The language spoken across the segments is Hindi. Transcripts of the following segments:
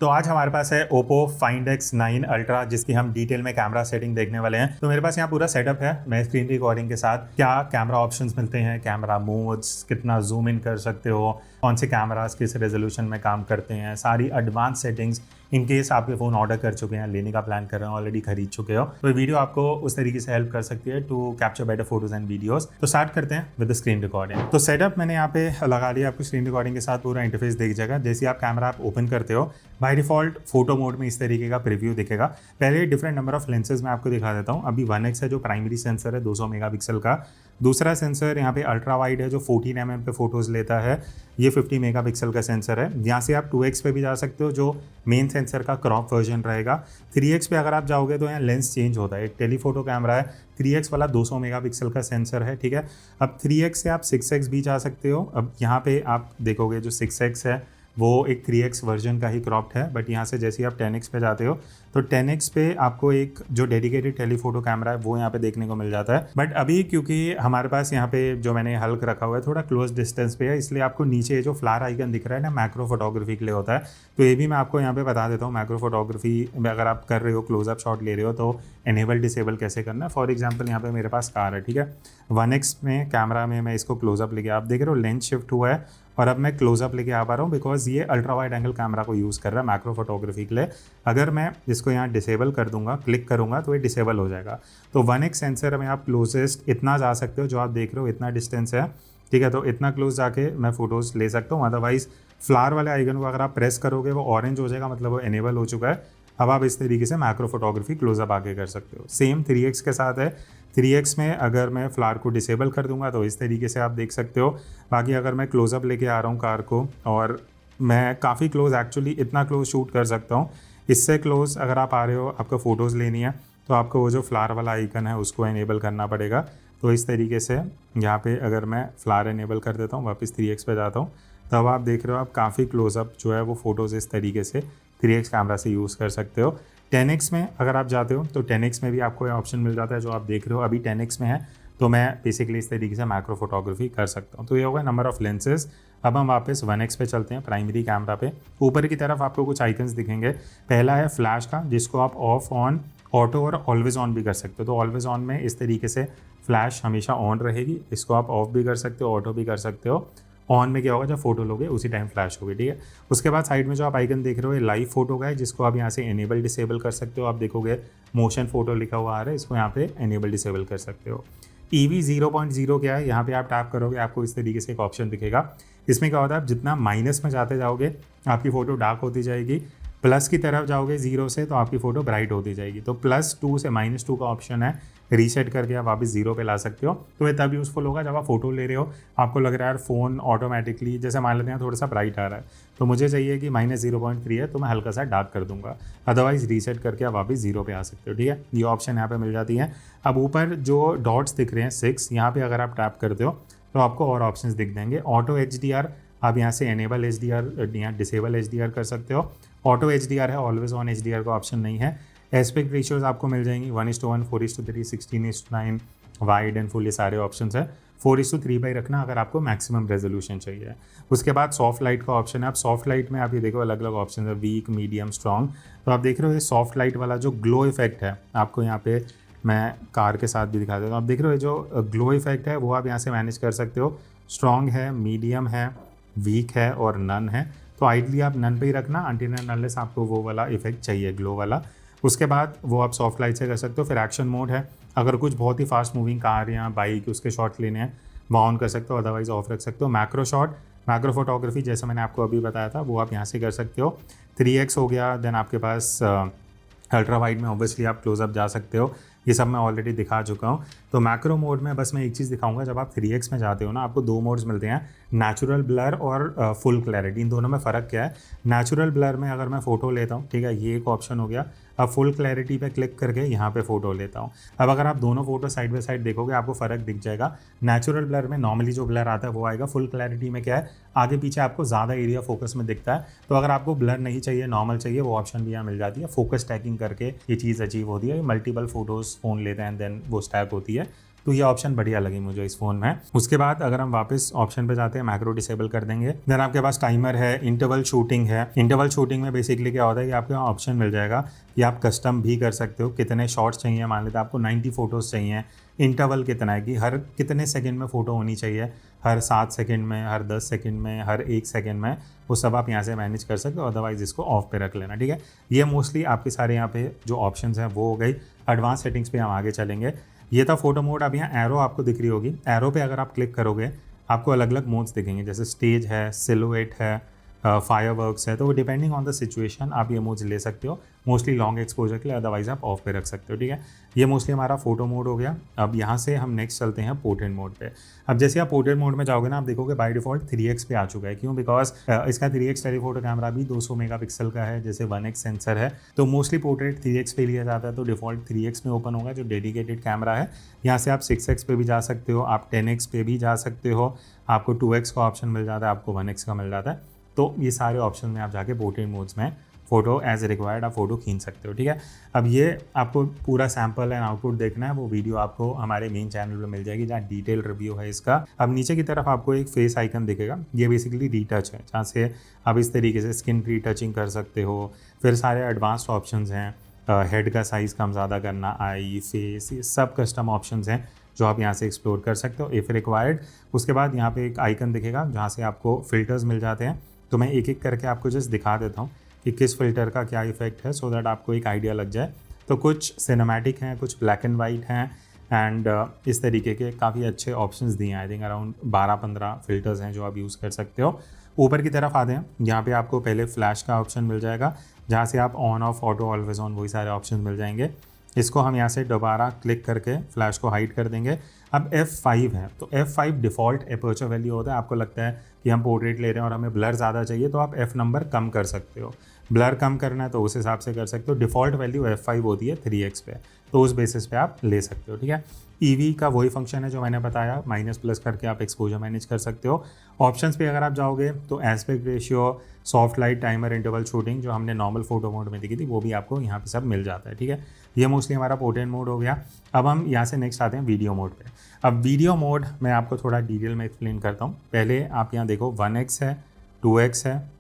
तो आज हमारे पास है Oppo Find X9 Ultra जिसकी हम डिटेल में कैमरा सेटिंग देखने वाले हैं। तो मेरे पास यहाँ पूरा सेटअप है। मैं स्क्रीन रिकॉर्डिंग के साथ क्या कैमरा ऑप्शंस मिलते हैं, कैमरा मोड्स, कितना जूम इन कर सकते हो, कौन से कैमरास किस रेजोल्यूशन में काम करते हैं, सारी एडवांस सेटिंग्स। इन केस आपके फ़ोन ऑर्डर कर चुके हैं, लेने का प्लान कर रहे हैं, ऑलरेडी खरीद चुके हो, तो ये वीडियो आपको उस तरीके से हेल्प कर सकती है to capture better photos and videos. तो स्टार्ट करते हैं विद द स्क्रीन रिकॉर्डिंग। तो सेटअप मैंने यहाँ पे लगा लिया। आपको स्क्रीन रिकॉर्डिंग के साथ पूरा इंटरफेस दिख जाएगा। जैसे आप कैमरा आप ओपन करते हो, बाय डिफॉल्ट फोटो मोड में इस तरीके का प्रीव्यू दिखेगा। पहले डिफरेंट नंबर ऑफ लेंसेज मैं आपको दिखा देता हूँ। अभी 1x है जो प्राइमरी सेंसर है 200 मेगापिक्सल का। दूसरा सेंसर यहाँ पे अल्ट्रा वाइड है जो 14 mm पे फोटोज़ लेता है, ये 50 मेगापिक्सल का सेंसर है। यहाँ से आप 2x पे भी जा सकते हो जो मेन सेंसर का क्रॉप वर्जन रहेगा। 3x पे अगर आप जाओगे तो यहाँ लेंस चेंज होता है। एक टेलीफोटो कैमरा है, 3x वाला 200 मेगापिक्सल का सेंसर है, ठीक है। अब 3x से आप 6x भी जा सकते हो। अब यहाँ पे आप देखोगे जो 6x है वो एक 3x वर्जन का ही क्रॉप्ड है, बट यहाँ से जैसे ही आप 10x पे जाते हो तो 10x पे आपको एक जो डेडिकेटेड टेलीफोटो कैमरा है वो यहाँ पे देखने को मिल जाता है। बट अभी क्योंकि हमारे पास यहाँ पे जो मैंने हल्क रखा हुआ है थोड़ा क्लोज डिस्टेंस पे है, इसलिए आपको नीचे जो फ्लावर आइकन दिख रहा है ना, मैक्रो फोटोग्राफी के लिए होता है। तो ये भी मैं आपको यहाँ पे बता देता हूँ। मैक्रो फोटोग्राफी में अगर आप कर रहे हो, क्लोजअप शॉट ले रहे हो, तो एनेबल डिसेबल कैसे करना है। फॉर एग्जाम्पल यहाँ पे मेरे पास कार है, ठीक है। 1x में कैमरा में मैं इसको क्लोजअप लेके, आप देख रहे हो लेंस शिफ्ट हुआ है और अब मैं क्लोजअप लेके आ पा रहा हूँ बिकॉज ये अल्ट्रा वाइड एंगल कैमरा को यूज़ कर रहा है मैक्रो फोटोग्राफी के लिए। अगर मैं इसको यहाँ डिसेबल कर दूंगा, क्लिक करूंगा तो ये डिसेबल हो जाएगा। तो 1x सेंसर में आप क्लोजेस्ट इतना जा सकते हो, जो आप देख रहे हो इतना डिस्टेंस है, ठीक है। तो इतना क्लोज जाके मैं फोटोज़ ले सकता हूँ। अदरवाइज फ्लावर वाले आइकन को अगर आप प्रेस करोगे वो ऑरेंज हो जाएगा, मतलब वो एनेबल हो चुका है। अब आप इस तरीके से मैक्रो फोटोग्राफी क्लोजअप आगे कर सकते हो। सेम 3x के साथ है। 3x में अगर मैं फ्लावर को डिसेबल कर दूंगा तो इस तरीके से आप देख सकते हो। बाकी अगर मैं क्लोजअप लेके आ रहा हूँ कार को, और मैं काफ़ी क्लोज, एक्चुअली इतना क्लोज शूट कर सकता हूँ। इससे क्लोज अगर आप आ रहे हो, आपको फ़ोटोज़ लेनी है, तो आपको वो जो फ्लावर वाला आइकन है उसको इनेबल करना पड़ेगा। तो इस तरीके से यहाँ पे अगर मैं फ्लावर इनेबल कर देता हूँ, वापस 3x पे जाता हूँ, तब आप देख रहे हो आप काफ़ी क्लोजअप जो है वो फ़ोटोज़ इस तरीके से 3x कैमरा से यूज़ कर सकते हो। 10x में अगर आप जाते हो तो 10x में भी आपको ये ऑप्शन मिल जाता है जो आप देख रहे हो। अभी 10x में है तो मैं बेसिकली इस तरीके से मैक्रो फोटोग्राफी कर सकता हूँ। तो ये होगा नंबर ऑफ लेंसेज। अब हम वापस 1x पे चलते हैं, प्राइमरी कैमरा पे। ऊपर की तरफ आपको कुछ आइकन्स दिखेंगे। पहला है फ्लैश का, जिसको आप ऑफ, ऑन, ऑटो और ऑलवेज ऑन भी कर सकते हो। तो ऑलवेज ऑन में इस तरीके से फ्लैश हमेशा ऑन रहेगी, इसको आप ऑफ भी कर सकते हो, ऑटो भी कर सकते हो। ऑन में क्या होगा, जब फोटो लोगे उसी टाइम फ्लैश होगी, ठीक है। उसके बाद साइड में जो आप आइकन देख रहे हो ये लाइव फोटो का है, जिसको आप यहाँ से एनेबल डिसेबल कर सकते हो। आप देखोगे मोशन फोटो लिखा हुआ आ रहा है, इसको यहाँ पे एनेबल डिसेबल कर सकते हो। EV 0.0 क्या है, यहाँ पे आप टैप करोगे आपको इस तरीके से एक ऑप्शन दिखेगा। इसमें क्या होता है, आप जितना माइनस में जाते जाओगे आपकी फ़ोटो डार्क होती जाएगी, प्लस की तरफ जाओगे 0 से तो आपकी फ़ोटो ब्राइट होती जाएगी। तो +2 से -2 का ऑप्शन है, रीसेट करके आप वापस 0 पे ला सकते हो। तो ये तब यूज़फुल होगा जब आप फोटो ले रहे हो, आपको लग रहा है यार फ़ोन ऑटोमेटिकली, जैसे मान लेते हैं थोड़ा सा ब्राइट आ रहा है तो मुझे चाहिए कि -0.3 है तो मैं हल्का सा डार्क कर दूंगा। अदरवाइज रीसेट करके आप वापस 0 पे आ सकते हो, ठीक है। ये ऑप्शन यहाँ पे मिल जाती है। अब ऊपर जो डॉट्स दिख रहे हैं 6, यहाँ पे अगर आप टैप करते हो तो आपको और ऑप्शंस दिख जाएंगे। ऑटो HDR, आप यहाँ से एनेबल HDR या डिसेबल HDR कर सकते हो। ऑटो HDR है, ऑलवेज ऑन HDR का ऑप्शन नहीं है। एस्पेक्ट रेशियोज आपको मिल जाएंगी 1:1, 4:3, 16:9, वाइड एंड फुल, ये सारे ऑप्शंस है। 4:3 पे रखना अगर आपको मैक्सिमम रेजोल्यूशन चाहिए। उसके बाद सॉफ्ट लाइट का ऑप्शन है। आप सॉफ्ट लाइट में आप ये देखो अलग अलग ऑप्शन है, वीक, मीडियम, स्ट्रॉन्ग। तो आप देख रहे हो ये सॉफ्ट लाइट वाला जो ग्लो इफेक्ट है, आपको यहाँ पे मैं कार के साथ भी दिखा देता हूँ। आप देख रहे हो जो ग्लो इफेक्ट है वो आप यहाँ से मैनेज कर सकते हो। स्ट्रॉन्ग है, मीडियम है, वीक है और नन है। तो आइडली आप नन पे ही रखना अनटिल एंड अनलेस आपको वो वाला इफेक्ट चाहिए, ग्लो वाला। उसके बाद वो आप सॉफ्ट लाइट से कर सकते हो। फिर एक्शन मोड है, अगर कुछ बहुत ही फास्ट मूविंग कार या बाइक उसके शॉट लेने हैं वो ऑन कर सकते हो, अदरवाइज ऑफ रख सकते हो। मैक्रो शॉट, मैक्रो फोटोग्राफी जैसे मैंने आपको अभी बताया था वो आप यहाँ से कर सकते हो। 3x हो गया, देन आपके पास अल्ट्रा वाइड में ऑब्वियसली आप क्लोजअप जा सकते हो। ये सब मैं ऑलरेडी दिखा चुका हूँ। तो मैक्रो मोड में बस मैं एक चीज़ दिखाऊंगा, जब आप 3x में जाते हो ना, आपको 2 मोड्स मिलते हैं, नेचुरल ब्लर और फुल क्लैरिटी। इन दोनों में फ़र्क क्या है, नेचुरल ब्लर में अगर मैं फ़ोटो लेता हूँ, ठीक है, ये एक ऑप्शन हो गया। अब फुल क्लैरिटी पे क्लिक करके यहाँ पे फ़ोटो लेता हूँ। अब अगर आप दोनों फोटो साइड बाय साइड देखोगे आपको फ़र्क दिख जाएगा। नेचुरल ब्लर में नॉर्मली जो ब्लर आता है वो आएगा, फुल क्लैरिटी में क्या है, आगे पीछे आपको ज़्यादा एरिया फोकस में दिखता है। तो अगर आपको ब्लर नहीं चाहिए, नॉर्मल चाहिए, वो ऑप्शन भी यहाँ मिल जाती है। फोकस टैगिंग करके ये चीज़ अचीव होती है। मल्टीपल फोटोज़ फ़ोन लेते हैं देन वो स्टैक होती है। तो ये ऑप्शन बढ़िया लगी मुझे इस फ़ोन में। उसके बाद अगर हम वापस ऑप्शन पे जाते हैं, मैक्रो डिसेबल कर देंगे, देन आपके पास टाइमर है, इंटरवल शूटिंग है। इंटरवल शूटिंग में बेसिकली क्या होता है कि आपके यहाँ ऑप्शन मिल जाएगा कि आप कस्टम भी कर सकते हो, कितने शॉट्स चाहिए। मान लेते हैं आपको 90 फोटोज़ चाहिए, इंटरवल कितना है कि हर कितने सेकंड में फ़ोटो होनी चाहिए, हर 7 सेकंड में, हर 10 सेकंड में, हर 1 सेकंड में, वो सब आप यहाँ से मैनेज कर सकते हो। अदरवाइज इसको ऑफ पे रख लेना, ठीक है। ये मोस्टली आपके सारे यहाँ पे जो ऑप्शंस हैं वो हो गई। एडवांस सेटिंग्स पे हम आगे चलेंगे। ये था फोटो मोड। अब यहाँ एरो आपको दिख रही होगी, एरो पे अगर आप क्लिक करोगे आपको अलग अलग मोड्स दिखेंगे, जैसे स्टेज है, सिलुएट है, फायरवर्क्स है। तो वो डिपेंडिंग ऑन द सिचुएशन आप ये मोड्स ले सकते हो, मोस्टली लॉन्ग एक्सपोजर के लिए, अदरवाइज आप ऑफ पे रख सकते हो, ठीक है। ये मोस्टली हमारा फोटो मोड हो गया। अब यहाँ से हम नेक्स्ट चलते हैं पोर्ट्रेट मोड पे। अब जैसे आप पोर्ट्रेट मोड में जाओगे ना, आप देखोगे बाय डिफॉल्ट 3x पे आ चुका है। क्यों? बिकॉज इसका 3x टेलीफोटो कैमरा भी 200 मेगापिक्सल का है, जैसे 1x सेंसर है, तो मोस्टली पोर्ट्रेट 3x पे लिया जाता है, तो डिफॉल्ट 3x में ओपन होगा जो डेडिकेटेड कैमरा है। यहाँ से आप 6x पे भी जा सकते हो, आप 10x पे भी जा सकते हो, आपको 2x का ऑप्शन मिल जाता है, आपको 1x का मिल जाता है। तो ये सारे ऑप्शन में आप जाके पोर्ट्रेट मोड्स में फ़ोटो एज रिक्वायर्ड आप फ़ोटो खींच सकते हो, ठीक है। अब ये आपको पूरा सैम्पल एंड आउटपुट देखना है, वो वीडियो आपको हमारे मेन चैनल पे मिल जाएगी जहाँ डिटेल रिव्यू है इसका। अब नीचे की तरफ आपको एक फेस आइकन दिखेगा, ये बेसिकली रीटच है, जहाँ से आप इस तरीके से स्किन रीटचिंग कर सकते हो। फिर सारे एडवांस्ड ऑप्शंस हैं, हेड का साइज़ कम ज़्यादा करना, आई, फेस, ये सब कस्टम ऑप्शंस हैं जो आप यहाँ से एक्सप्लोर कर सकते हो इफ़ रिक्वायर्ड। उसके बाद यहाँ पे एक आइकन दिखेगा जहाँ से आपको फ़िल्टर्स मिल जाते हैं। तो मैं एक एक करके आपको जस्ट दिखा देता हूँ कि किस फ़िल्टर का क्या इफेक्ट है, सो दैट आपको एक आइडिया लग जाए। तो कुछ सिनेमैटिक हैं, कुछ ब्लैक एंड वाइट हैं, एंड इस तरीके के काफ़ी अच्छे ऑप्शंस दिए हैं। आई थिंक अराउंड 12-15 फ़िल्टर्स हैं जो आप यूज़ कर सकते हो। ऊपर की तरफ आते हैं, यहाँ पे आपको पहले फ्लैश का ऑप्शन मिल जाएगा, जहाँ से आप on off, auto, always on, वही सारे ऑप्शन मिल जाएंगे। इसको हम यहाँ से दोबारा क्लिक करके फ्लैश को हाइड कर देंगे। अब F5 है, तो F5 डिफ़ॉल्ट एपर्चर वैल्यू होता है। आपको लगता है कि हम पोर्ट्रेट ले रहे हैं और हमें ब्लर ज़्यादा चाहिए, तो आप F नंबर कम कर सकते हो। ब्लर कम करना है तो उस हिसाब से कर सकते हो। डिफ़ॉल्ट वैल्यू F5 होती है 3x पे, तो उस बेसिस पे आप ले सकते हो, ठीक है। EV का वही फंक्शन है जो मैंने बताया, माइनस प्लस करके आप एक्सपोजर मैनेज कर सकते हो। ऑप्शंस पे अगर आप जाओगे तो aspect ratio, soft light, timer, interval shooting, जो हमने नॉर्मल फोटो मोड में दिखी थी, वो भी आपको यहाँ पे सब मिल जाता है, ठीक है। ये मोस्टली हमारा पोर्ट्रेट मोड हो गया। अब हम यहाँ से नेक्स्ट आते हैं वीडियो मोड पे। अब वीडियो मोड मैं आपको थोड़ा डिटेल में एक्सप्लेन करता हूँ। पहले आप यहाँ देखो 1x है, 2x है,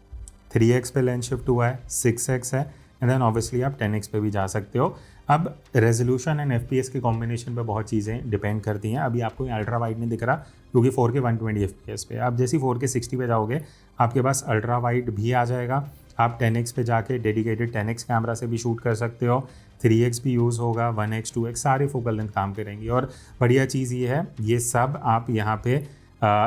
3x पे लेंस शिफ्ट हुआ है, 6x है, एंड देन ऑब्वियसली आप 10x पे भी जा सकते हो। अब रेजोल्यूशन एंड FPS के कॉम्बिनेशन पे बहुत चीज़ें डिपेंड करती हैं। अभी आपको अल्ट्रा वाइड नहीं दिख रहा क्योंकि 4K 120 FPS पे। आप जैसे 4K 60 पे जाओगे आपके पास अल्ट्रा वाइड भी आ जाएगा। आप 10x पे जाके डेडिकेटेड 10x कैमरा से भी शूट कर सकते हो, 3x भी यूज़ होगा, 1x 2x सारे फोकल लेंथ काम करेंगी। और बढ़िया चीज़ ये है, ये सब आप यहाँ पे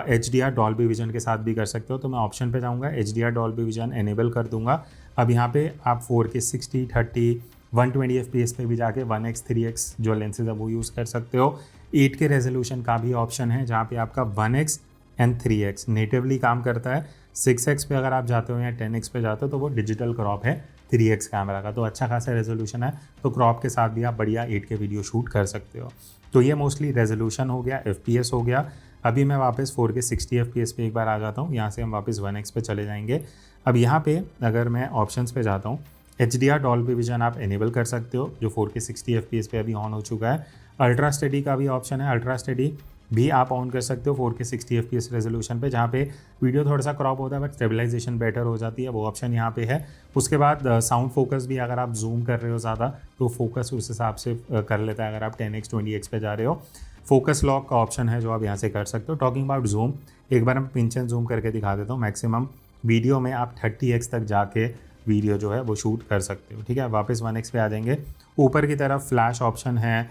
HDR डॉल्बी विजन के साथ भी कर सकते हो। तो मैं ऑप्शन पे जाऊँगा, HDR डॉल्बी विजन एनेबल कर दूंगा। अब यहाँ पे आप 4K 60, 30, 120 FPS पे भी जाके 1x 3x जो लेंसेज है वो यूज़ कर सकते हो। 8K रेजोल्यूशन का भी ऑप्शन है जहाँ पे आपका 1x एंड 3x नेटिवली काम करता है। 6x पे अगर आप जाते हो या 10x पे जाते हो तो वो डिजिटल क्रॉप है 3x कैमरा का, तो अच्छा खासा रेजोल्यूशन है, तो क्रॉप के साथ भी आप बढ़िया 8K वीडियो शूट कर सकते हो। तो ये मोस्टली रेजोल्यूशन हो गया, FPS हो गया। अभी मैं वापस 4K 60 FPS पे एक बार आ जाता हूँ। यहाँ से हम वापस 1x पे चले जाएंगे। अब यहाँ पे अगर मैं ऑप्शंस पे जाता हूँ, HDR डॉल्बी विजन आप एनेबल कर सकते हो जो 4K 60 FPS पे अभी ऑन हो चुका है। अल्ट्रा स्टडी का भी ऑप्शन है, अल्ट्रा स्टडी भी आप ऑन कर सकते हो 4K 60 FPS रेजोल्यूशन पे, जहाँ पे वीडियो थोड़ा सा क्रॉप होता है बट स्टेबलाइजेशन बेटर हो जाती है, वो ऑप्शन यहाँ पे है। उसके बाद साउंड फोकस भी, अगर आप जूम कर रहे हो ज़्यादा तो फोकस उस हिसाब से कर लेता है अगर आप 10x 20x पे जा रहे हो। फोकस लॉक का ऑप्शन है जो आप यहाँ से कर सकते हो। टॉकिंग अबाउट जूम, एक बार मैं पिंच एंड जूम करके दिखा देता हूँ। मैक्सिमम वीडियो में आप 30x तक जाके वीडियो जो है वो शूट कर सकते हो, ठीक है। वापस 1x पे आ जाएंगे। ऊपर की तरफ फ्लैश ऑप्शन है,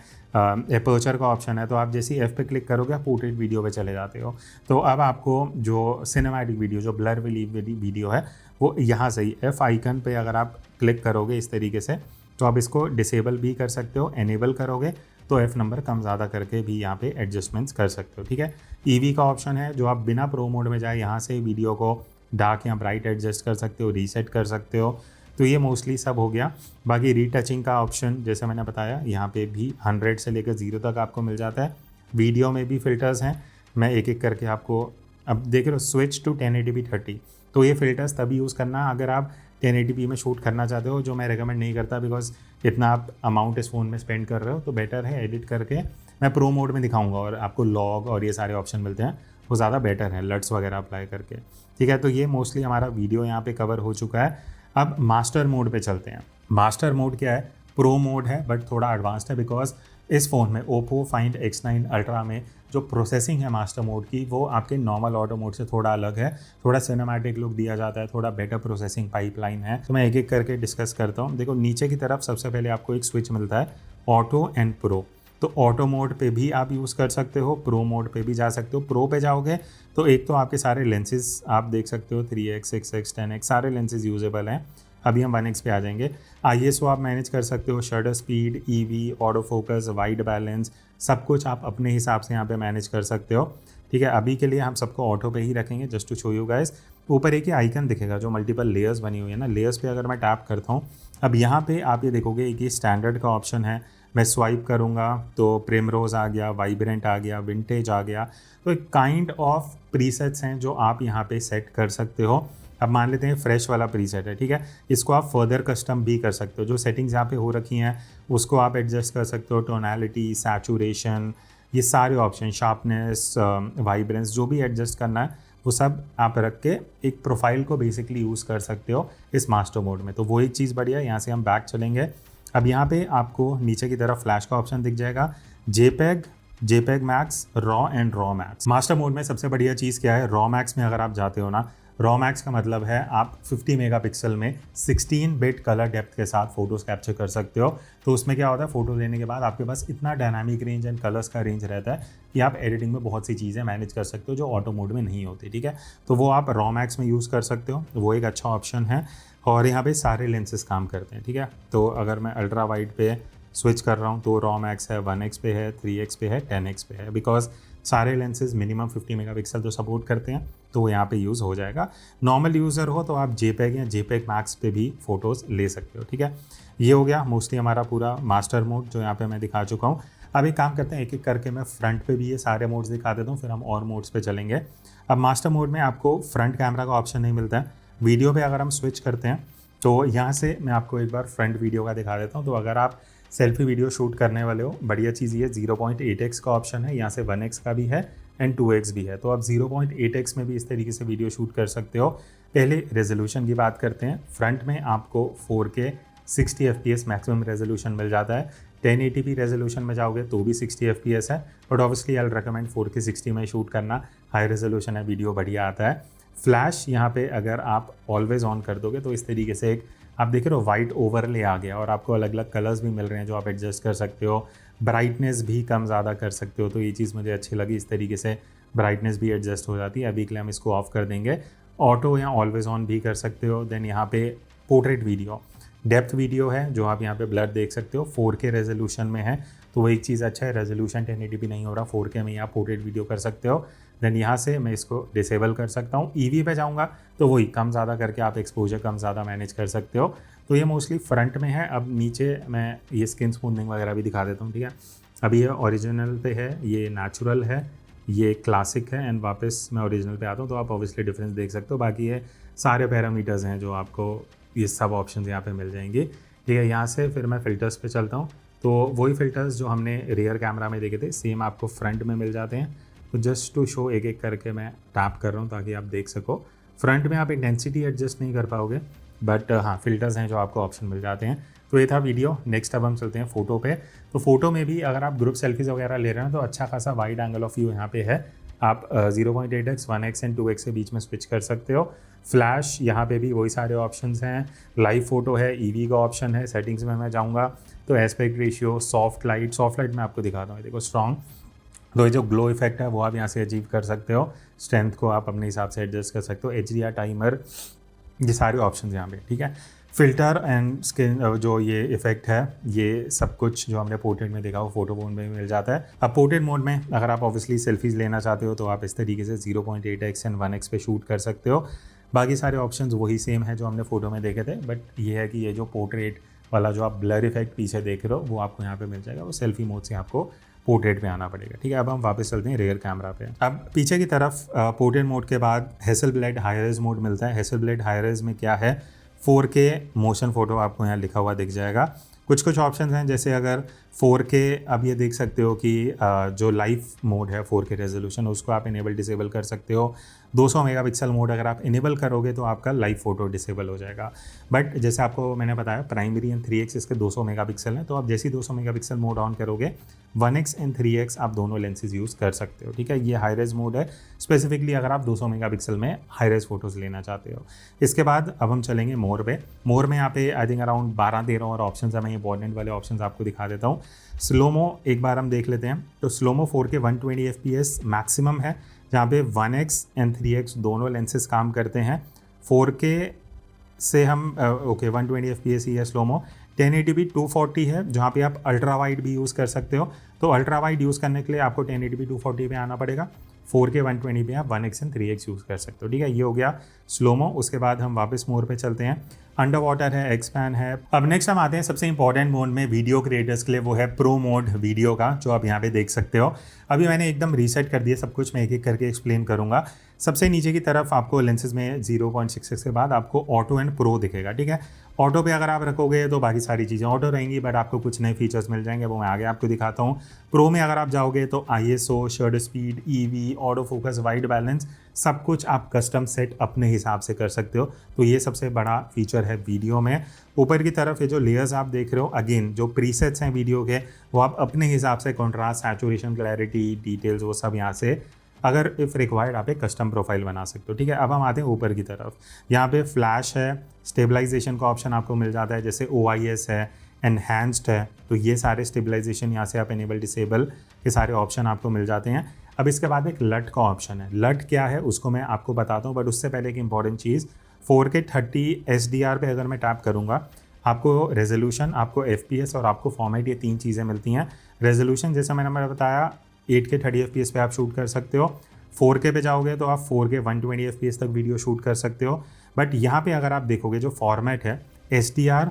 एपर्चर का ऑप्शन है, तो आप जैसे F पे क्लिक करोगे आप पोर्ट्रेट वीडियो पे चले जाते हो। तो अब आपको जो सिनेमैटिक वीडियो, जो ब्लर वाली वीडियो है, वो यहाँ से ही F आइकन पे अगर आप क्लिक करोगे इस तरीके से तो आप इसको डिसेबल भी कर सकते हो। एनेबल करोगे तो F नंबर कम ज़्यादा करके भी यहाँ पे एडजस्टमेंट्स कर सकते हो, ठीक है। EV का ऑप्शन है जो आप बिना प्रो मोड में जाए यहाँ से वीडियो को डार्क या ब्राइट एडजस्ट कर सकते हो, रीसेट कर सकते हो। तो ये मोस्टली सब हो गया। बाकी रीटचिंग का ऑप्शन जैसे मैंने बताया यहाँ पे भी 100 से लेकर 0 तक आपको मिल जाता है। वीडियो में भी फ़िल्टर्स हैं, मैं एक एक करके आपको, अब देख रहे हो स्विच टू 1080p 30, तो ये फ़िल्टर्स तभी यूज़ करना अगर आप 1080p में शूट करना चाहते हो, जो मैं रेकमेंड नहीं करता बिकॉज इतना आप अमाउंट इस फ़ोन में स्पेंड कर रहे हो, तो बेटर है एडिट करके मैं प्रो मोड में दिखाऊंगा और आपको लॉग और ये सारे ऑप्शन मिलते हैं, वो ज़्यादा बेटर है लट्स वगैरह अप्लाई करके। ठीक है, तो ये मोस्टली हमारा वीडियो यहाँ पे कवर हो चुका है। अब मास्टर मोड पे चलते हैं। मास्टर मोड क्या है? प्रो मोड है बट थोड़ा एडवांस्ड है बिकॉज इस फ़ोन में ओप्पो फाइंड X9 अल्ट्रा में जो प्रोसेसिंग है मास्टर मोड की, वो आपके नॉर्मल ऑटो मोड से थोड़ा अलग है, थोड़ा सिनेमैटिक लुक दिया जाता है, थोड़ा बेटर प्रोसेसिंग पाइपलाइन है। तो मैं एक एक करके डिस्कस करता हूँ। देखो नीचे की तरफ सबसे पहले आपको एक स्विच मिलता है ऑटो एंड प्रो। तो ऑटो मोड पे भी आप यूज़ कर सकते हो, प्रो मोड पे भी जा सकते हो। प्रो पे जाओगे तो एक तो आपके सारे लेंसेज आप देख सकते हो, 3x 6x 10x सारे लेंसेज यूजेबल हैं। अभी हम 1x पे आ जाएंगे। ISO आप मैनेज कर सकते हो, shutter speed, EV, auto focus, white balance, सब कुछ आप अपने हिसाब से यहाँ पे मैनेज कर सकते हो। ठीक है, अभी के लिए हम सबको ऑटो पे ही रखेंगे just to show you guys. ऊपर एक ही आइकन दिखेगा जो मल्टीपल लेयर्स बनी हुई है ना, लेयर्स पे अगर मैं टैप करता हूँ, अब यहाँ पे आप ये देखोगे एक ये स्टैंडर्ड का ऑप्शन है। मैं स्वाइप करूँगा तो प्रिमरोज आ गया, वाइब्रेंट आ गया, विंटेज आ गया। तो एक काइंड ऑफ प्रीसेट्स हैं जो आप यहाँ पे सेट कर सकते हो। अब मान लेते हैं फ्रेश वाला प्रीसेट है, ठीक है, इसको आप फर्दर कस्टम भी कर सकते हो। जो सेटिंग्स यहाँ पे हो रखी हैं उसको आप एडजस्ट कर सकते हो, टोनैलिटी, सैचुरेशन, ये सारे ऑप्शन, शार्पनेस, वाइब्रेंस, जो भी एडजस्ट करना है वो सब आप रख के एक प्रोफाइल को बेसिकली यूज़ कर सकते हो इस मास्टर मोड में। तो वो एक चीज़ बढ़िया है। यहाँ से हम बैक चलेंगे। अब यहाँ पे आपको नीचे की तरफ फ्लैश का ऑप्शन दिख जाएगा, JPEG max, raw and raw max. Master mode में सबसे बढ़िया चीज़ क्या है, रॉ मैक्स में अगर आप जाते हो ना, रॉ मैक्स का मतलब है आप 50 मेगापिक्सल में 16 बिट कलर डेप्थ के साथ फोटोज़ कैप्चर कर सकते हो। तो उसमें क्या होता है, फ़ोटो लेने के बाद आपके पास इतना डायनामिक रेंज एंड कलर्स का रेंज रहता है कि आप एडिटिंग में बहुत सी चीज़ें मैनेज कर सकते हो जो ऑटो मोड में नहीं होती। ठीक है, तो वो आप रॉ मैक्स में यूज़ कर सकते हो, वो एक अच्छा ऑप्शन है। और यहाँ पे सारे लेंसेज काम करते हैं। ठीक है, तो अगर मैं अल्ट्रा वाइड पे स्विच कर रहा हूँ तो रॉ मैक्स है, 1x पे है, 3x पे है, 10x पे है, बिकॉज सारे लेंसेज मिनिमम 50 मेगापिक्सल तो सपोर्ट करते हैं, तो वो यहाँ पे यूज़ हो जाएगा। नॉर्मल यूज़र हो तो आप JPEG या JPEG मैक्स पे भी फ़ोटोज़ ले सकते हो। ठीक है, ये हो गया मोस्टली हमारा पूरा मास्टर मोड जो यहाँ पे मैं दिखा चुका हूँ। अब एक काम करते हैं, एक एक करके मैं फ्रंट पे भी ये सारे मोड्स दिखा देता हूँ, फिर हम और मोड्स पे चलेंगे। अब मास्टर मोड में आपको फ्रंट कैमरा का ऑप्शन नहीं मिलता है। वीडियो पे अगर हम स्विच करते हैं तो यहाँ से मैं आपको एक बार फ्रंट वीडियो का दिखा देता हूँ। तो अगर आप सेल्फी वीडियो शूट करने वाले हो, बढ़िया चीज़ ये 0.8x का ऑप्शन है, यहाँ से 1x का भी है एंड 2x भी है। तो आप 0.8x में भी इस तरीके से वीडियो शूट कर सकते हो। पहले रेजोल्यूशन की बात करते हैं। फ्रंट में आपको 4K 60 FPS मैक्सिमम रेजोल्यूशन मिल जाता है। 1080p रेजोल्यूशन में जाओगे तो भी 60 FPS है, but obviously I recommend 4K 60 में शूट करना। हाई रेजोल्यूशन है, वीडियो बढ़िया आता है। फ्लैश यहाँ पे अगर आप ऑलवेज ऑन कर दोगे तो इस तरीके से एक आप देख रहे हो वाइट ओवरले आ गया और आपको अलग अलग कलर्स भी मिल रहे हैं जो आप एडजस्ट कर सकते हो। ब्राइटनेस भी कम ज़्यादा कर सकते हो, तो ये चीज़ मुझे अच्छी लगी। इस तरीके से ब्राइटनेस भी एडजस्ट हो जाती है। अभी के लिए हम इसको ऑफ कर देंगे। ऑटो या ऑलवेज ऑन भी कर सकते हो। देन यहाँ पे पोर्ट्रेट वीडियो, डेप्थ वीडियो है जो आप यहाँ पे ब्लर देख सकते हो, 4K रेजोल्यूशन में है, तो वो एक चीज़ अच्छा है। रेजोल्यूशन 1080p नहीं हो रहा, 4K में आप पोर्ट्रेट वीडियो कर सकते हो। देन यहाँ से मैं इसको डिसेबल कर सकता हूँ। EV पे जाऊँगा तो वही कम ज़्यादा करके आप एक्सपोजर कम ज़्यादा मैनेज कर सकते हो। तो ये मोस्टली फ्रंट में है। अब नीचे मैं ये स्किन स्मूथनिंग वगैरह भी दिखा देता हूँ। ठीक है, अभी ये ओरिजिनल पे है, ये नेचुरल है, ये क्लासिक है, एंड वापस मैं ओरिजिनल पे आता हूँ तो आप ऑब्वियसली डिफरेंस देख सकते हो। बाकी ये सारे पैरामीटर्स हैं जो आपको ये सब ऑप्शन यहाँ पे मिल जाएंगे। ठीक है, यहाँ से फिर मैं फ़िल्टर्स पे चलता हूँ। तो वही फ़िल्टर्स जो हमने रियर कैमरा में देखे थे सेम आपको फ्रंट में मिल जाते हैं। तो जस्ट टू शो एक एक करके मैं टैप कर रहा हूँ ताकि आप देख सको। फ्रंट में आप इंटेंसिटी एडजस्ट नहीं कर पाओगे, बट हाँ फ़िल्टर्स हैं जो आपको ऑप्शन मिल जाते हैं। तो ये था वीडियो। नेक्स्ट अब हम चलते हैं फ़ोटो पे। तो फ़ोटो में भी अगर आप ग्रुप सेल्फीज़ वगैरह ले रहे हैं तो अच्छा खासा वाइड एंगल ऑफ व्यू यहाँ पे है। आप 0.8x 1x एंड 2x के बीच में स्विच कर सकते हो। फ्लैश यहाँ पे भी वही सारे ऑप्शंस हैं। लाइव फ़ोटो है, EV का ऑप्शन है। सेटिंग्स में मैं जाऊँगा तो एस्पेक्ट रेशियो, सॉफ्ट लाइट मैं आपको दिखाता हूँ। देखो स्ट्रॉन्ग, तो ये जो ग्लो इफेक्ट है वो आप यहाँ से अचीव कर सकते हो। स्ट्रेंथ को आप अपने हिसाब से एडजस्ट कर सकते हो। HDR टाइमर, ये सारे ऑप्शन यहाँ पे। ठीक है, फ़िल्टर एंड स्किन जो ये इफेक्ट है, ये सब कुछ जो हमने पोर्ट्रेट में देखा वो फोटो मोड में भी मिल जाता है। अब पोर्ट्रेट मोड में अगर आप ऑब्वियसली सेल्फीज़ लेना चाहते हो तो आप इस तरीके से 0.8x एंड 1x पे शूट कर सकते हो। बाकी सारे ऑप्शंस वही सेम है जो हमने फ़ोटो में देखे थे, बट ये है कि ये जो पोर्ट्रेट वाला जो आप ब्लर इफेक्ट पीछे देख रहे हो वो आपको यहाँ पे मिल जाएगा। वो सेल्फी मोड से आपको पोर्ट्रेट पे आना पड़ेगा। ठीक है, अब हम वापस चलते हैं रियर कैमरा पे। अब पीछे की तरफ पोर्ट्रेट मोड के बाद हैसलब्लेड हाई रेज मोड मिलता है। हैसलब्लेड हाई रेज में क्या है, 4K मोशन फ़ोटो आपको यहाँ लिखा हुआ दिख जाएगा। कुछ कुछ ऑप्शंस हैं, जैसे अगर 4K, अब ये देख सकते हो कि जो लाइव मोड है 4K रेजोल्यूशन, उसको आप इनेबल डिसेबल कर सकते हो। 200 मेगापिक्सल मोड अगर आप इनेबल करोगे तो आपका लाइव फ़ोटो डिसेबल हो जाएगा। बट जैसे आपको मैंने बताया प्राइमरी एंड 3x इसके 200 मेगापिक्सल हैं, तो आप जैसे ही 200 मेगापिक्सल मोड ऑन करोगे 1x एंड 3x आप दोनों लेंसेज यूज़ कर सकते हो। ठीक है, ये हाई रेज मोड है स्पेसिफिकली अगर आप 200 मेगापिक्सल में हाई रेज फोटोज़ लेना चाहते हो। इसके बाद अब हम चलेंगे मोर पे। मोर में यहाँ पे आई थिंक अराउंड 12-13 और ऑप्शन है। मैं इंपॉर्टेंट वाले ऑप्शन आपको दिखा देता हूँ। स्लोमो एक बार हम देख लेते हैं। तो स्लोमो 4K 120 FPS मैक्सिमम है, जहाँ पे 1x एंड 3x दोनों लेंसेज काम करते हैं। 4K से हम ओके 120 FPS ही है स्लोमो। 1080p 240 है, जहाँ पे आप अल्ट्रा वाइड भी यूज़ कर सकते हो। तो अल्ट्रा वाइड यूज़ करने के लिए आपको 1080p 240 पे आना पड़ेगा। 4K 120 पे आप 1x एंड 3x यूज़ कर सकते हो। ठीक है, ये हो गया स्लोमो। उसके बाद हम वापस मोर पे चलते हैं। अंडर वाटर है, एक्सपैन है। अब नेक्स्ट हम आते हैं सबसे इंपॉर्टेंट मोड में वीडियो क्रिएटर्स के लिए, वो है प्रो मोड वीडियो का, जो आप यहाँ पे देख सकते हो। अभी मैंने एकदम रीसेट कर दिया सब कुछ, मैं एक एक करके एक्सप्लेन करूँगा। सबसे नीचे की तरफ आपको लेंसेज में 0.66 के बाद आपको ऑटो एंड प्रो दिखेगा। ठीक है, ऑटो पे अगर आप रखोगे तो बाकी सारी चीज़ें ऑटो रहेंगी, बट आपको कुछ नए फीचर्स मिल जाएंगे, वो मैं आगे आपको दिखाता हूँ। प्रो में अगर आप जाओगे तो ISO, shutter speed, EV, auto focus, white balance, सब कुछ आप कस्टम सेट अपने हिसाब से कर सकते हो। तो ये सबसे बड़ा फीचर है वीडियो में। ऊपर की तरफ ये जो लेयर्स आप देख रहे हो, अगेन जो प्रीसेट्स हैं वीडियो के, वो आप अपने हिसाब से कॉन्ट्रास्ट, सैचुरेशन, क्लैरिटी, डिटेल्स, वो सब यहाँ से अगर इफ़ रिक्वायर्ड आप एक कस्टम प्रोफाइल बना सकते हो। ठीक है, अब हम आते हैं ऊपर की तरफ। यहाँ पे फ्लैश है, स्टेबलाइजेशन का ऑप्शन आपको मिल जाता है, जैसे OIS है, एनहांस्ड है। तो ये सारे स्टेबलाइजेशन यहाँ से आप इनेबल डिसेबल के सारे ऑप्शन आपको मिल जाते हैं। अब इसके बाद एक लट का ऑप्शन है। लट क्या है उसको मैं आपको बताता हूँ, बट उससे पहले एक इंपॉर्टेंट चीज़, 4K 30 SDR पे अगर मैं टैप करूँगा, आपको रेजोल्यूशन, आपको FPS और आपको फॉर्मेट, ये 3 चीज़ें मिलती हैं। रेजोल्यूशन जैसा मैंने बताया 8K 30 FPS पे आप शूट कर सकते हो। 4K पे जाओगे तो आप 4K 120 FPS तक वीडियो शूट कर सकते हो। बट यहाँ पे अगर आप देखोगे जो फॉर्मेट है SDR,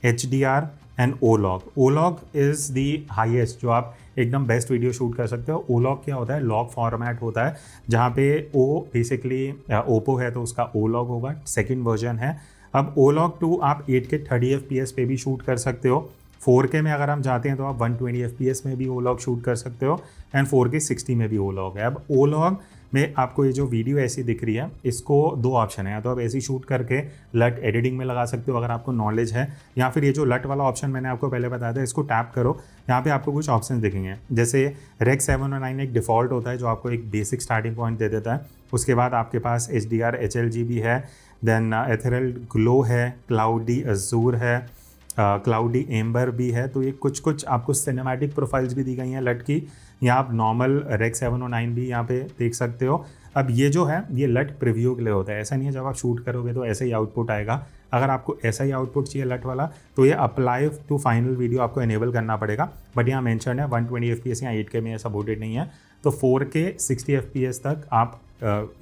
HDR एंड ओलॉग इज़ दी हाईएस्ट, जो आप एकदम बेस्ट वीडियो शूट कर सकते हो। ओलॉग क्या होता है? लॉग फॉर्मेट होता है, जहाँ पे ओ बेसिकली ओप्पो है तो उसका ओलॉग होगा, सेकेंड वर्जन है। अब ओलॉग 2 आप 8K 30 FPS पे भी शूट कर सकते हो। 4K में अगर हम जाते हैं तो आप 120 FPS में भी ओलॉग शूट कर सकते हो, एंड 4K 60 में भी ओलॉग है। अब ओलॉग में आपको ये जो वीडियो ऐसी दिख रही है, इसको 2 ऑप्शन है, तो आप ऐसी शूट करके लट एडिटिंग में लगा सकते हो अगर आपको नॉलेज है, या फिर ये जो लट वाला ऑप्शन मैंने आपको पहले बताया था, इसको टैप करो। यहाँ पे आपको कुछ ऑप्शन दिखेंगे, जैसे रेक 709 एक डिफ़ॉल्ट होता है जो आपको एक बेसिक स्टार्टिंग पॉइंट दे देता है। उसके बाद आपके पास HDR HLG भी है, देन एथेरल ग्लो है, क्लाउडी अजूर है, क्लाउडी एम्बर भी है। तो ये कुछ आपको सिनेमैटिक प्रोफाइल्स भी दी गई हैं लट की। यहाँ आप नॉर्मल रेक 709 भी यहाँ पे देख सकते हो। अब ये जो है ये लट प्रीव्यू के लिए होता है, ऐसा नहीं है जब आप शूट करोगे तो ऐसे ही आउटपुट आएगा। अगर आपको ऐसा ही आउटपुट चाहिए लट वाला, तो ये अप्लाई टू फाइनल वीडियो आपको इनेबल करना पड़ेगा। बट यहाँ मेंशन है 120 FPS या 8K में सपोर्टेड नहीं है, तो 4K 60 FPS तक आप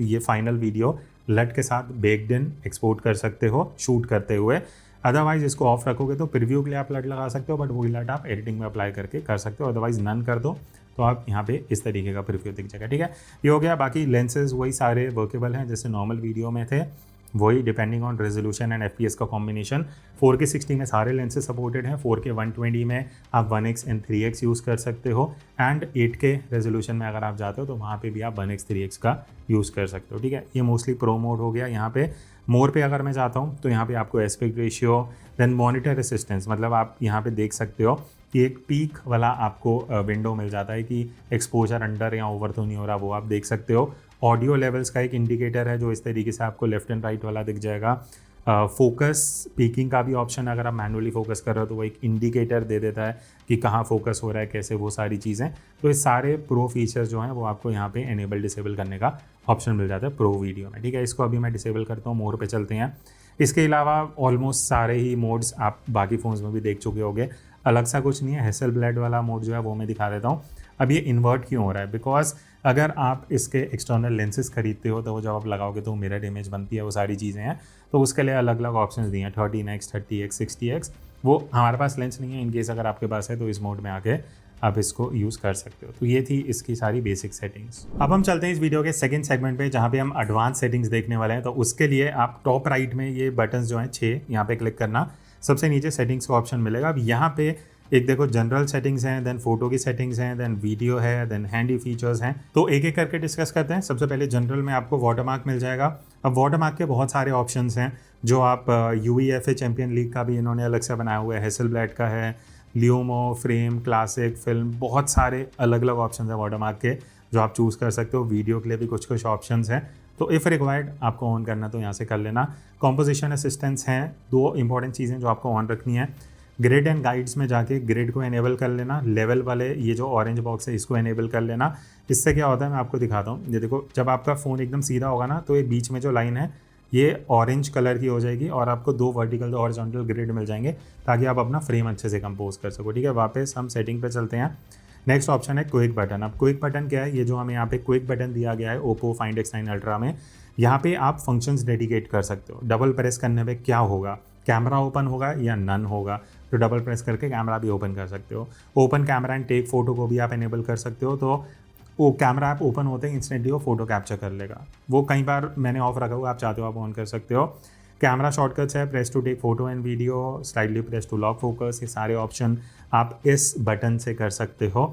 ये फाइनल वीडियो लट के साथ बेक्ड इन एक्सपोर्ट कर सकते हो शूट करते हुए। अदरवाइज इसको ऑफ रखोगे तो प्रीव्यू के लिए आप लट लगा सकते हो, बट वही लट आप एडिटिंग में अप्लाई करके कर सकते हो। अदरवाइज नन कर दो तो आप यहाँ पे इस तरीके का प्रीव्यू दिख जाएगा। ठीक है, ये हो गया। बाकी लेंसेज वही सारे वर्केबल हैं जैसे नॉर्मल वीडियो में थे, वही depending on resolution and FPS का कॉम्बिनेशन। 4K 60 में सारे लेंसेज सपोर्टेड हैं। 4K 120 में आप 1x एंड 3x यूज़ कर सकते हो, एंड 8K रेजोल्यूशन में अगर आप जाते हो तो वहाँ पे भी आप 1x 3x का यूज़ कर सकते हो। ठीक है, ये मोस्टली प्रो मोड हो गया। यहाँ पे मोर पे अगर मैं जाता हूँ तो यहाँ पे आपको aspect ratio, then monitor assistance, मतलब आप यहाँ पे देख सकते हो कि एक पीक वाला आपको विंडो मिल जाता है कि एक्सपोजर अंडर या ओवर तो नहीं हो रहा, वो आप देख सकते हो। ऑडियो लेवल्स का एक इंडिकेटर है जो इस तरीके से आपको लेफ्ट एंड राइट वाला दिख जाएगा। फोकस पीकिंग का भी ऑप्शन है, अगर आप मैनुअली फोकस कर रहे हो तो वो एक इंडिकेटर दे देता है कि कहाँ फोकस हो रहा है, कैसे, वो सारी चीज़ें। तो ये सारे प्रो फीचर्स जो हैं वो आपको यहाँ पे इनेबल डिसेबल करने का ऑप्शन मिल जाता है प्रो वीडियो में। ठीक है, इसको अभी मैं डिसेबल करता हूँ। मोर पे चलते हैं। इसके अलावा ऑलमोस्ट सारे ही मोड्स आप बाकी फ़ोन्स में भी देख चुके होंगे, अलग सा कुछ नहीं है। हैसेलब्लैड वाला मोड जो है वो मैं दिखा देता हूँ। अब ये इन्वर्ट क्यों हो रहा है? बिकॉज अगर आप इसके एक्सटर्नल लेंसेज खरीदते हो तो वो जब आप लगाओगे तो मिरर इमेज बनती है, वो सारी चीज़ें हैं। तो उसके लिए अलग अलग ऑप्शंस दिए हैं, 13x, 30x, 60x। वो हमारे पास लेंस नहीं है, इनकेस अगर आपके पास है तो इस मोड में आके आप इसको यूज़ कर सकते हो। तो ये थी इसकी सारी बेसिक सेटिंग्स। अब हम चलते हैं इस वीडियो के सेकंड सेगमेंट पे, जहाँ पे हम एडवांस सेटिंग्स देखने वाले हैं। तो उसके लिए आप टॉप राइट में ये बटन्स जो हैं 6, यहाँ पे क्लिक करना, सबसे नीचे सेटिंग्स का ऑप्शन मिलेगा। अब यहाँ पे एक देखो जनरल सेटिंग्स हैं, देन फोटो की सेटिंग्स हैं, देन वीडियो है, देन हैंडी फीचर्स हैं। तो एक एक करके डिस्कस करते हैं। सबसे पहले जनरल में आपको वाटरमार्क मिल जाएगा। अब वाटरमार्क के बहुत सारे ऑप्शंस हैं जो आप UEFA चैंपियन लीग का भी इन्होंने अलग से बनाया हुआ है, हेसलब्लैड का है, लियोमो, फ्रेम, क्लासिक, फिल्म, बहुत सारे अलग अलग ऑप्शन है वाटरमार्क के जो आप चूज़ कर सकते हो। वीडियो के लिए भी कुछ कुछ ऑप्शंस हैं, तो इफ़ रिक्वायर्ड आपको ऑन करना तो यहाँ से कर लेना। कॉम्पोजिशन असिस्टेंट्स हैं, 2 इंपॉर्टेंट चीज़ें जो आपको ऑन रखनी है। ग्रिड एंड गाइड्स में जाके ग्रिड को एनेबल कर लेना। लेवल वाले ये जो ऑरेंज बॉक्स है इसको एनेबल कर लेना। इससे क्या होता है मैं आपको दिखाता हूँ। ये देखो, जब आपका फ़ोन एकदम सीधा होगा ना, तो ये बीच में जो लाइन है ये ऑरेंज कलर की हो जाएगी और आपको 2 वर्टिकल 2 हॉरिजॉन्टल ग्रिड मिल जाएंगे, ताकि आप अपना फ्रेम अच्छे से कंपोज कर सको। ठीक है, वापस हम सेटिंग पे चलते हैं। नेक्स्ट ऑप्शन है क्विक बटन। अब क्विक बटन क्या है? ये जो हमें यहाँ पे क्विक बटन दिया गया है ओप्पो फाइंड X9 अल्ट्रा में, यहाँ पे आप फंक्शंस डेडिकेट कर सकते हो। डबल प्रेस करने पे क्या होगा, कैमरा ओपन होगा या नन होगा, तो डबल प्रेस करके कैमरा भी ओपन कर सकते हो। Open camera and take photo को भी आप एनेबल कर सकते हो, तो वो कैमरा आप ओपन होते ही इंस्टेंटली वो फोटो कैप्चर कर लेगा। वो कई बार मैंने ऑफ रखा हुआ, आप चाहते हो आप ऑन कर सकते हो। कैमरा शॉर्टकट्स है, press to take photo and video, slightly press to lock focus, ये सारे ऑप्शन आप इस बटन से कर सकते हो।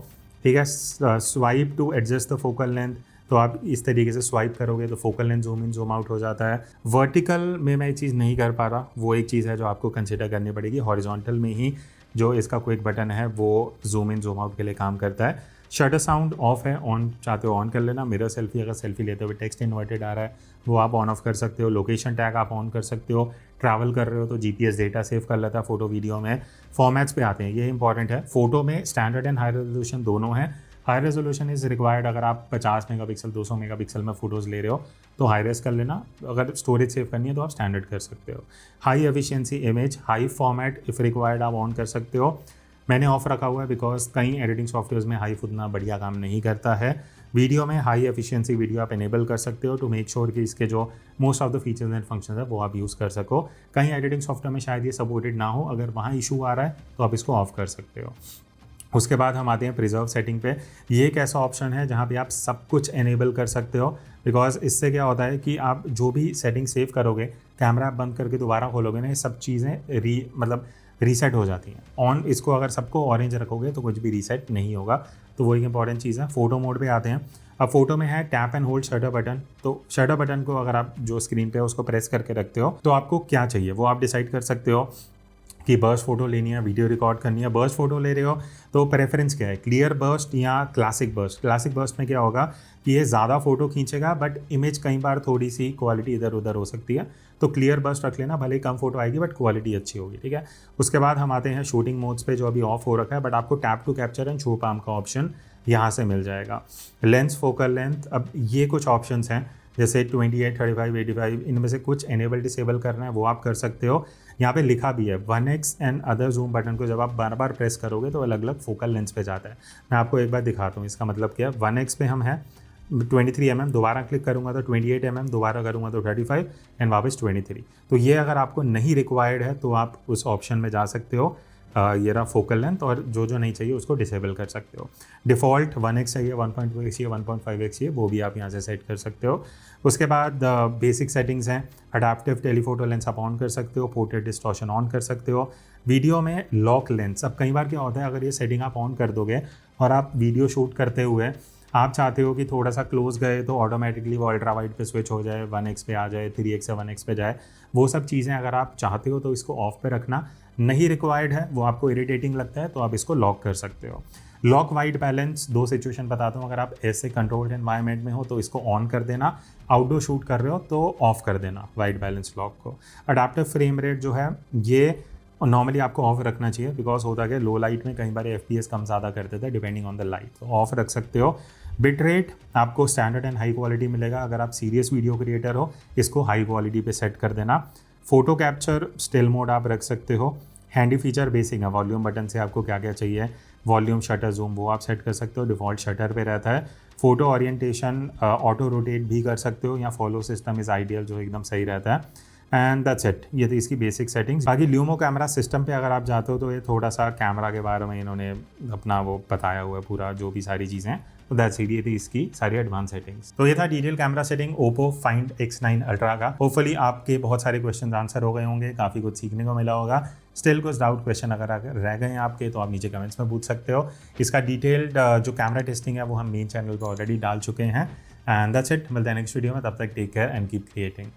ठीक है, swipe to adjust the focal length, तो आप इस तरीके से स्वाइप करोगे तो focal length zoom in zoom out हो जाता है। वर्टिकल में मैं ये चीज़ नहीं कर पा रहा, वो एक चीज़ है जो आपको कंसिडर करनी पड़ेगी। हॉरिजॉन्टल में ही जो इसका क्विक बटन है वो जूम इन जूम आउट के लिए काम करता है। शटर साउंड ऑफ है, ऑन चाहते हो ऑन कर लेना। मिरर सेल्फी, अगर सेल्फी लेते हुए टेक्स्ट इन्वर्टेड आ रहा है वो आप ऑन ऑफ कर सकते हो। लोकेशन टैग आप ऑन कर सकते हो। ट्रैवल कर रहे हो तो GPS डेटा सेव कर लेता है फोटो वीडियो में। फॉर्मेट्स पे आते हैं, ये इंपॉर्टेंट है। फोटो में स्टैंडर्ड एंड हाई रेजोल्यूशन दोनों हैं। हाई रेजोल्यूशन इज़ रिक्वायर्ड अगर आप 50 मेगापिक्सल 200 मेगापिक्सल में फ़ोटोज़ ले रहे हो तो हाई रेस कर लेना। अगर स्टोरेज सेव करनी है तो आप स्टैंडर्ड कर सकते हो। High efficiency image, high format if required आप ऑन कर सकते हो। मैंने ऑफ रखा हुआ है बिकॉज कई एडिटिंग सॉफ्टवेयर्स में हाई उतना बढ़िया काम नहीं करता है। वीडियो में हाई एफिशिएंसी वीडियो आप एनेबल कर सकते हो टू मेक श्योर कि इसके जो most of the features and functions है वो आप यूज़ कर सको। कहीं एडिटिंग सॉफ्टवेयर में शायद ये सपोर्टेड ना हो, अगर वहाँ इशू आ रहा है तो आप इसको ऑफ कर सकते हो। उसके बाद हम आते हैं प्रिजर्व सेटिंग पे। ये एक ऐसा ऑप्शन है जहाँ पे आप सब कुछ एनेबल कर सकते हो, बिकॉज इससे क्या होता है कि आप जो भी सेटिंग सेव करोगे, कैमरा आप बंद करके दोबारा खोलोगे ना, ये सब चीज़ें रीसेट हो जाती हैं। ऑन इसको अगर सबको ऑरेंज रखोगे तो कुछ भी रीसेट नहीं होगा, तो वो एक इंपॉर्टेंट चीज़ है। फोटो मोड पे आते हैं। अब फोटो में है tap and hold shutter button. तो शटर बटन को अगर आप जो स्क्रीन पे है उसको प्रेस करके रखते हो तो आपको क्या चाहिए वो आप डिसाइड कर सकते हो कि बर्स्ट फोटो लेनी है, वीडियो रिकॉर्ड करनी है। बर्स्ट फोटो ले रहे हो तो प्रेफरेंस क्या है, क्लियर बर्स्ट या क्लासिक बर्स्ट। क्लासिक बर्स्ट में क्या होगा कि ये ज़्यादा फोटो खींचेगा बट इमेज कई बार थोड़ी सी क्वालिटी इधर उधर हो सकती है, तो क्लियर बर्स्ट रख लेना, भले ही कम फोटो आएगी बट क्वालिटी अच्छी होगी। ठीक है, उसके बाद हम आते हैं शूटिंग मोड्स पे जो अभी ऑफ हो रखा है, बट आपको tap to capture and show palm का ऑप्शन यहाँ से मिल जाएगा। लेंस फोकल लेंथ, अब ये कुछ ऑप्शंस हैं जैसे 28, 35, 85, इनमें से कुछ एनेबल डिसेबल करना है वो आप कर सकते हो। यहाँ पे लिखा भी है 1x and other zoom button को जब आप बार बार प्रेस करोगे तो अलग अलग फोकल लेंस पे जाता है। मैं आपको एक बार दिखाता हूँ इसका मतलब क्या है। 1x पे हम हैं 23 mm, दोबारा क्लिक करूँगा तो 28 mm, दोबारा करूँगा तो 35 एंड वापस 23। तो ये अगर आपको नहीं रिक्वायर्ड है तो आप उस ऑप्शन में जा सकते हो। ये रहा फोकल लेंथ, और जो जो नहीं चाहिए उसको डिसेबल कर सकते हो। डिफ़ॉल्ट 1x चाहिए, 1.2x चाहिए, 1.5x चाहिए, वो भी आप यहाँ से सेट कर सकते हो। उसके बाद बेसिक सेटिंग्स हैं। अडैप्टिव टेलीफोटो लेंस आप ऑन कर सकते हो, पोर्ट्रेट डिस्टॉर्शन ऑन कर सकते हो। वीडियो में लॉक लेंस, अब कई बार क्या होता है अगर ये सेटिंग आप ऑन कर दोगे और आप वीडियो शूट करते हुए आप चाहते हो कि थोड़ा सा क्लोज गए तो ऑटोमेटिकली वो अल्ट्रा वाइड पे स्विच हो जाए, 1x पे आ जाए, 3x से 1x पे जाए, वो सब चीज़ें अगर आप चाहते हो तो इसको ऑफ पे रखना। नहीं रिक्वायर्ड है, वो आपको इरिटेटिंग लगता है तो आप इसको लॉक कर सकते हो। लॉक वाइट बैलेंस, 2 सिचुएशन बताता हूँ। अगर आप ऐसे कंट्रोल्ड एनवायरनमेंट में हो तो इसको ऑन कर देना, आउटडोर शूट कर रहे हो तो ऑफ कर देना वाइट बैलेंस लॉक को। अडैप्टिव फ्रेम रेट जो है ये नॉर्मली आपको ऑफ रखना चाहिए, बिकॉज होता है लो लाइट में कई बार FPS कम ज़्यादा कर देता है डिपेंडिंग ऑन द लाइट, तो ऑफ रख सकते हो। बिट रेट आपको स्टैंडर्ड एंड हाई क्वालिटी मिलेगा। अगर आप सीरियस वीडियो क्रिएटर हो इसको हाई क्वालिटी पे सेट कर देना। फोटो कैप्चर स्टिल मोड आप रख सकते हो। हैंडी फीचर बेसिक है, वॉल्यूम बटन से आपको क्या क्या चाहिए, वॉल्यूम, शटर, जूम, वो आप सेट कर सकते हो, डिफ़ॉल्ट शटर पे रहता है। फोटो ओरिएंटेशन ऑटो रोटेट भी कर सकते हो, या फॉलो सिस्टम इज़ आइडियल जो एकदम सही रहता है। And that's it. ये थी इसकी बेसिक सेटिंग्स। बाकी ल्यूमो कैमरा सिस्टम पे अगर आप जाते हो तो ये थोड़ा सा कैमरा के बारे में इन्होंने अपना वो बताया हुआ है पूरा, जो भी सारी चीज़ें हैं। तो दैट्स इट, ये थी इसकी सारी एडवांस सेटिंग्स। तो ये था detail camera setting Oppo find X9 ultra का। होपफुली आपके बहुत सारे क्वेश्चन आंसर हो गए होंगे, काफ़ी कुछ सीखने को मिला होगा। स्टिल कुछ डाउट क्वेश्चन अगर रह गए हैं आपके तो आप नीचे कमेंट्स में पूछ सकते हो। इसका डिटेल्ड जो कैमरा टेस्टिंग है वो हम मेन चैनल पर ऑलरेडी डाल चुके हैं। एंड दैट्स इट, मिलते हैं नेक्स्ट वीडियो में। तब तक take care and keep creating.